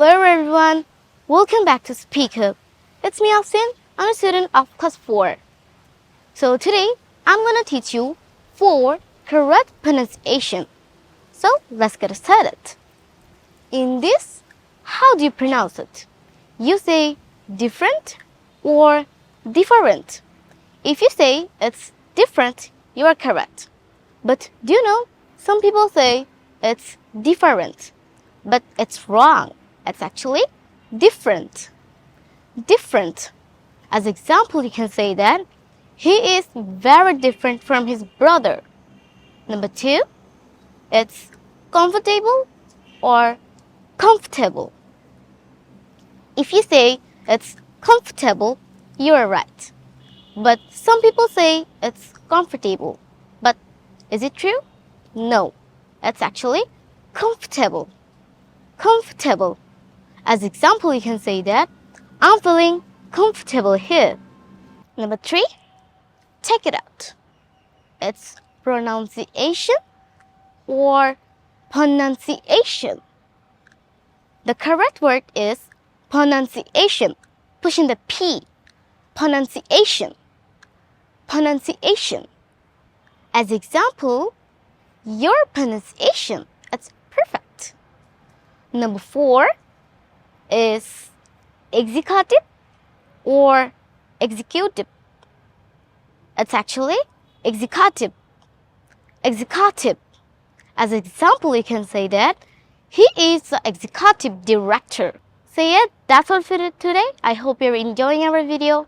Hello everyone, welcome back to Speak Up. It's me Alcin, I'm a student of class 4. So today, I'm gonna teach you 4 correct pronunciation. So let's get started. In this, how do you pronounce it? You say different or different. If you say it's different, you are correct. But do you know, some people say it's different, but it's wrong. It's actually different. Different. As example, you can say that he is very different from his brother. Number 2, it's comfortable or comfortable. If you say it's comfortable, you are right. But some people say it's comfortable. But is it true? No. It's actually comfortable. Comfortable. As example, you can say that I'm feeling comfortable here. Number 3, check it out. It's pronunciation or pronunciation. The correct word is pronunciation. Pushing the P. Pronunciation. Pronunciation. As example, your pronunciation is perfect. Number 4 is executive or executive. It's actually executive. Executive. As example, you can say that he is the executive director. So yeah, that's all for today. I hope you're enjoying our video.